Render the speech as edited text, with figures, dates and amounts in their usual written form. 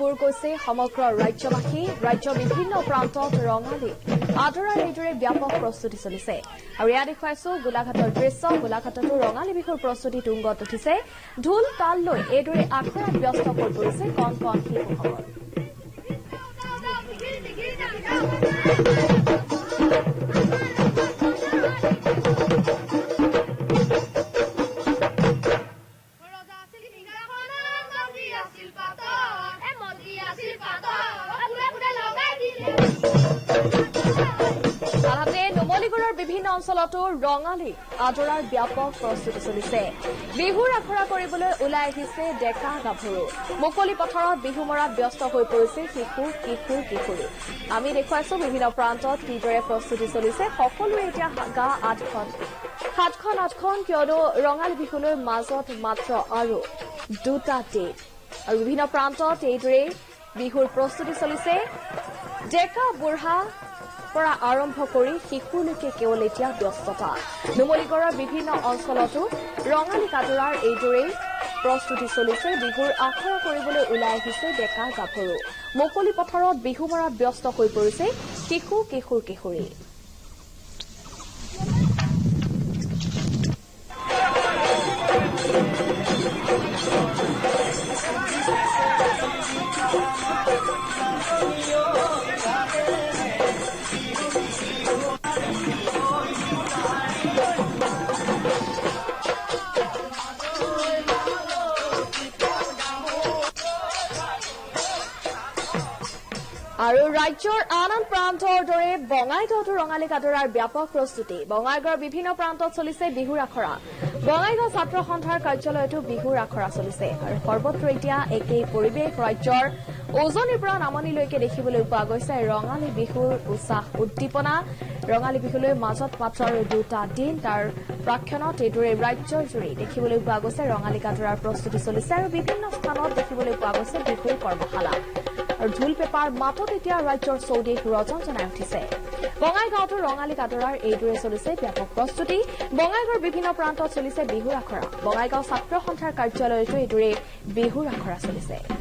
বুৰ কৈছে সমগ্ৰ ৰাজ্যবাসী ৰাজ্যৰ বিভিন্ন প্ৰান্তত ৰঙালী আদৰাৰ এইদৰে ব্যাপক প্ৰস্তুতি চলিছে আৰু ইয়াত দেখুৱাইছো গোলাঘাটৰ দৃশ্য গোলাঘাটতো ৰঙালী বিহুৰ প্ৰস্তুতি তুংগত উঠিছে ঢোল তাল লৈ এইদৰে আখৰাত ব্যস্ত হৈ পৰিছে কণ কণ শিশুসকল বিভিন্ন অঞ্চলতো ৰঙালী আদৰাৰ ব্যাপক প্ৰস্তুতি চলিছে বিহুৰ আখৰা কৰিবলৈ ওলাই আহিছে ডেকা গাভৰু মুকলি পথাৰত বিহু মৰাত ব্যস্ত হৈ পৰিছে শিশু কিশোৰ কিশোৰী আমি দেখুৱাইছো বিভিন্ন প্ৰান্তত কিদৰে প্ৰস্তুতি চলিছে সকলোৱে এতিয়া গা সাতখন কিয়নো ৰঙালী বিহুলৈ মাজত মাত্ৰ আৰু দুটা ডেট আৰু বিভিন্ন প্ৰান্তত এইদৰে বিহুৰ প্ৰস্তুতি চলিছে ডেকা বুঢ়া পৰা আৰম্ভ কৰি শিশুলৈকে কেৱল এতিয়া ব্যস্ততা নুমলীগড়ৰ বিভিন্ন অঞ্চলতো ৰঙালী আদৰাৰ এইদৰেই প্ৰস্তুতি চলিছে বিহুৰ আখৰা কৰিবলৈ ওলাই আহিছে ডেকা গাভৰু মুকলি পথাৰত বিহু মৰাত ব্যস্ত হৈ পৰিছে শিশু কিশোৰ কিশোৰী আৰু ৰাজ্যৰ আন প্ৰান্তৰ দৰে বঙাইগাঁৱতো ৰঙালী আদৰাৰ ব্যাপক প্ৰস্তুতি বঙাইগাঁৱৰ বিভিন্ন প্ৰান্তত চলিছে বিহুৰ আখৰা বঙাইগাঁও ছাত্ৰ সন্থাৰ কাৰ্যালয়তো বিহুৰ আখৰা চলিছে আৰু সৰ্বত্ৰ এতিয়া একেই পৰিৱেশ ৰাজ্যৰ উজনিৰ পৰা নামনিলৈকে দেখিবলৈ পোৱা গৈছে ৰঙালী বিহুৰ উৎসাহ উদ্দীপনা ৰঙালী বিহুলৈ মাজত মাত্ৰ আৰু দুটা দিন তাৰ প্ৰাক্ষণত এইদৰে ৰাজ্যৰ জুৰি দেখিবলৈ পোৱা গৈছে ৰঙালী আদৰাৰ প্ৰস্তুতি চলিছে আৰু বিভিন্ন স্থানত দেখিবলৈ পোৱা গৈছে বিহুৰ কৰ্মশালা আৰু ঢোল পেপাৰ মাতত এতিয়া ৰাজ্যৰ চৌদিশ ৰজন জনাই উঠিছে বঙাইগাঁৱতো ৰঙালী আদৰাৰ এইদৰে চলিছে ব্যাপক প্ৰস্তুতি বঙাইগাঁৱৰ বিভিন্ন প্ৰান্তত চলিছে বিহুৰ আখৰা বঙাইগাঁও ছাত্ৰ সন্থাৰ কাৰ্যালয়তো এইদৰে বিহুৰ আখৰা চলিছে